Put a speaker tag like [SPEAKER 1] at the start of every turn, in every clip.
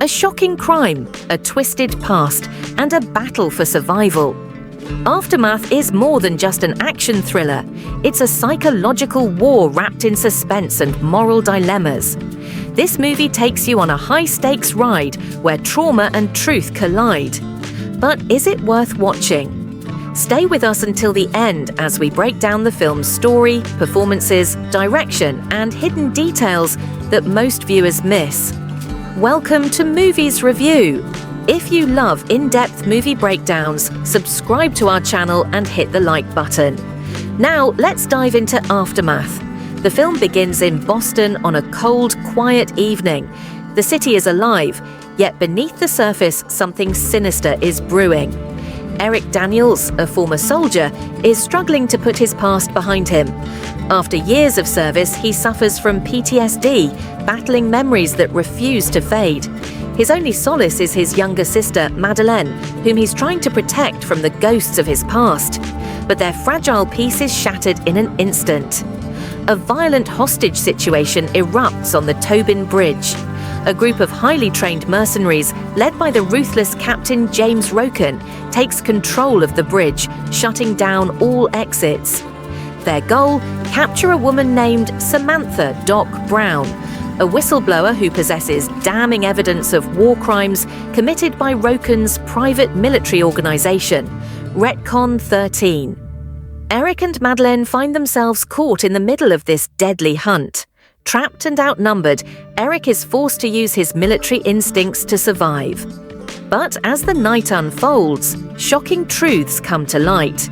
[SPEAKER 1] A shocking crime, a twisted past, and a battle for survival. Aftermath is more than just an action thriller. It's a psychological war wrapped in suspense and moral dilemmas. This movie takes you on a high-stakes ride where trauma and truth collide. But is it worth watching? Stay with us until the end as we break down the film's story, performances, direction, and hidden details that most viewers miss. Welcome to Movies Review. If you love in-depth movie breakdowns, subscribe to our channel and hit the like button. Now, let's dive into Aftermath. The film begins in Boston on a cold, quiet evening. The city is alive, yet beneath the surface, something sinister is brewing. Eric Daniels, a former soldier, is struggling to put his past behind him. After years of service, he suffers from PTSD, battling memories that refuse to fade. His only solace is his younger sister, Madeleine, whom he's trying to protect from the ghosts of his past. But their fragile peace is shattered in an instant. A violent hostage situation erupts on the Tobin Bridge. A group of highly trained mercenaries, led by the ruthless Captain James Roken, takes control of the bridge, shutting down all exits. Their goal? Capture a woman named Samantha Doc Brown, a whistleblower who possesses damning evidence of war crimes committed by Roken's private military organization, Retcon 13. Eric and Madeleine find themselves caught in the middle of this deadly hunt. Trapped and outnumbered, Eric is forced to use his military instincts to survive. But as the night unfolds, shocking truths come to light.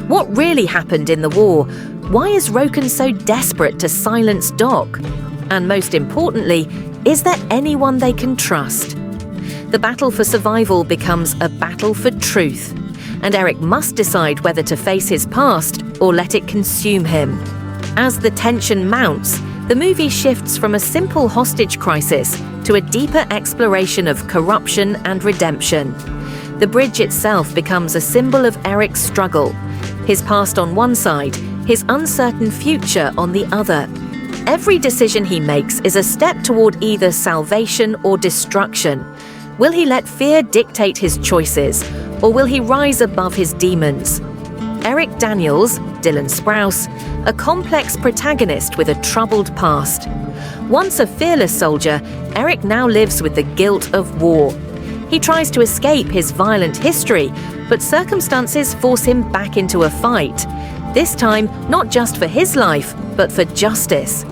[SPEAKER 1] What really happened in the war? Why is Roken so desperate to silence Doc? And most importantly, is there anyone they can trust? The battle for survival becomes a battle for truth, and Eric must decide whether to face his past or let it consume him. As the tension mounts, the movie shifts from a simple hostage crisis to a deeper exploration of corruption and redemption. The bridge itself becomes a symbol of Eric's struggle, his past on one side, his uncertain future on the other. Every decision he makes is a step toward either salvation or destruction. Will he let fear dictate his choices, or will he rise above his demons? Eric Daniels, Dylan Sprouse, a complex protagonist with a troubled past. Once a fearless soldier, Eric now lives with the guilt of war. He tries to escape his violent history, but circumstances force him back into a fight. This time, not just for his life, but for justice.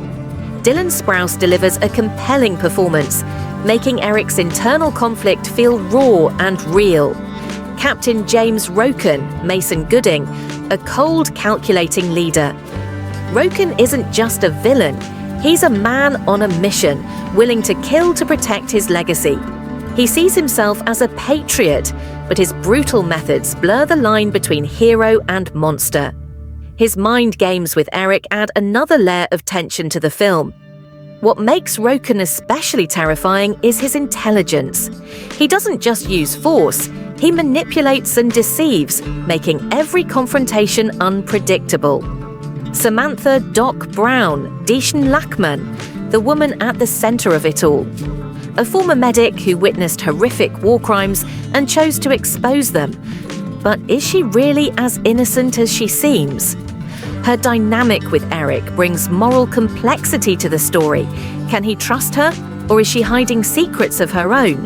[SPEAKER 1] Dylan Sprouse delivers a compelling performance, making Eric's internal conflict feel raw and real. Captain James Roken, Mason Gooding, a cold, calculating leader. Roken isn't just a villain, he's a man on a mission, willing to kill to protect his legacy. He sees himself as a patriot, but his brutal methods blur the line between hero and monster. His mind games with Eric add another layer of tension to the film. What makes Roken especially terrifying is his intelligence. He doesn't just use force, he manipulates and deceives, making every confrontation unpredictable. Samantha Doc Brown, Dishen Lachman, the woman at the center of it all. A former medic who witnessed horrific war crimes and chose to expose them. But is she really as innocent as she seems? Her dynamic with Eric brings moral complexity to the story. Can he trust her, or is she hiding secrets of her own?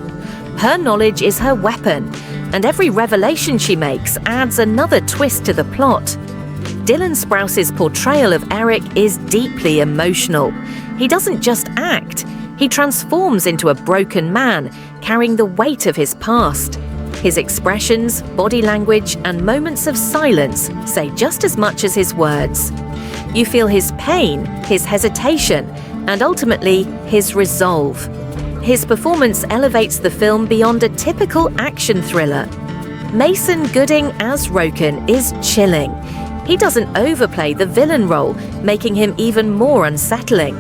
[SPEAKER 1] Her knowledge is her weapon, and every revelation she makes adds another twist to the plot. Dylan Sprouse's portrayal of Eric is deeply emotional. He doesn't just act, he transforms into a broken man, carrying the weight of his past. His expressions, body language, and moments of silence say just as much as his words. You feel his pain, his hesitation, and ultimately, his resolve. His performance elevates the film beyond a typical action thriller. Mason Gooding as Roken is chilling. He doesn't overplay the villain role, making him even more unsettling.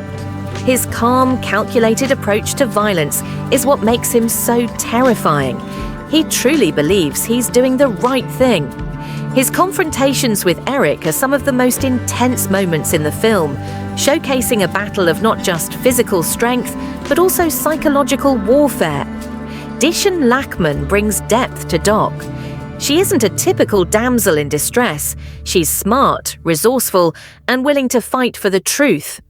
[SPEAKER 1] His calm, calculated approach to violence is what makes him so terrifying. He truly believes he's doing the right thing. His confrontations with Eric are some of the most intense moments in the film, showcasing a battle of not just physical strength, but also psychological warfare. Dishan Lachman brings depth to Doc. She isn't a typical damsel in distress. She's smart, resourceful, and willing to fight for the truth.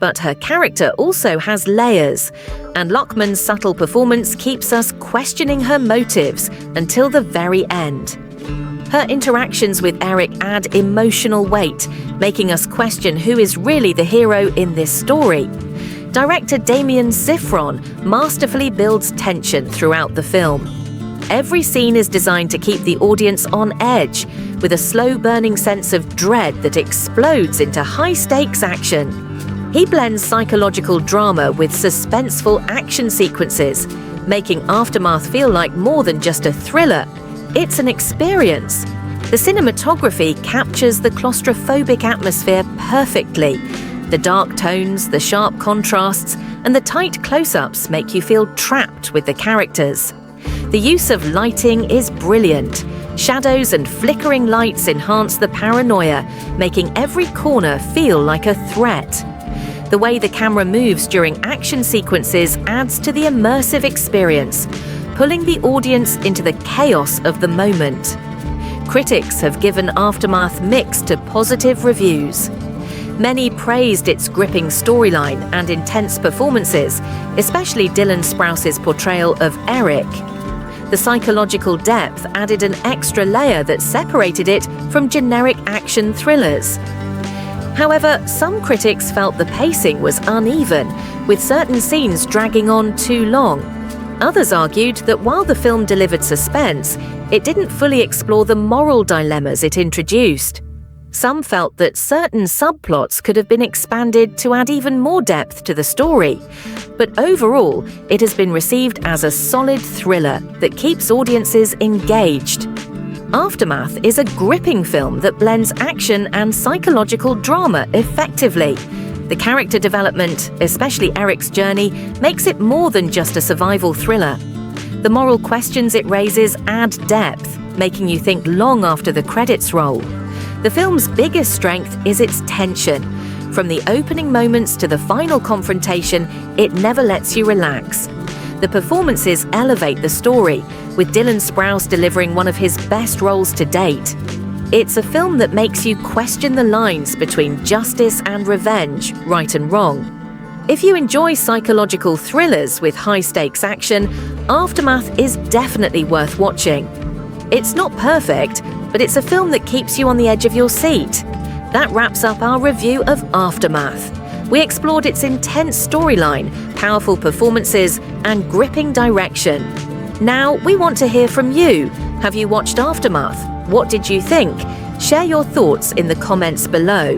[SPEAKER 1] But her character also has layers, and Lachman's subtle performance keeps us questioning her motives until the very end. Her interactions with Eric add emotional weight, making us question who is really the hero in this story. Director Damien Zifron masterfully builds tension throughout the film. Every scene is designed to keep the audience on edge, with a slow-burning sense of dread that explodes into high-stakes action. He blends psychological drama with suspenseful action sequences, making Aftermath feel like more than just a thriller. It's an experience. The cinematography captures the claustrophobic atmosphere perfectly. The dark tones, the sharp contrasts, and the tight close-ups make you feel trapped with the characters. The use of lighting is brilliant. Shadows and flickering lights enhance the paranoia, making every corner feel like a threat. The way the camera moves during action sequences adds to the immersive experience, pulling the audience into the chaos of the moment. Critics have given Aftermath mixed to positive reviews. Many praised its gripping storyline and intense performances, especially Dylan Sprouse's portrayal of Eric. The psychological depth added an extra layer that separated it from generic action thrillers. However, some critics felt the pacing was uneven, with certain scenes dragging on too long. Others argued that while the film delivered suspense, it didn't fully explore the moral dilemmas it introduced. Some felt that certain subplots could have been expanded to add even more depth to the story. But overall, it has been received as a solid thriller that keeps audiences engaged. Aftermath is a gripping film that blends action and psychological drama effectively. The character development, especially Eric's journey, makes it more than just a survival thriller. The moral questions it raises add depth, making you think long after the credits roll. The film's biggest strength is its tension. From the opening moments to the final confrontation, it never lets you relax. The performances elevate the story, with Dylan Sprouse delivering one of his best roles to date. It's a film that makes you question the lines between justice and revenge, right and wrong. If you enjoy psychological thrillers with high-stakes action, Aftermath is definitely worth watching. It's not perfect, but it's a film that keeps you on the edge of your seat. That wraps up our review of Aftermath. We explored its intense storyline, powerful performances, and gripping direction. Now, we want to hear from you. Have you watched Aftermath? What did you think? Share your thoughts in the comments below.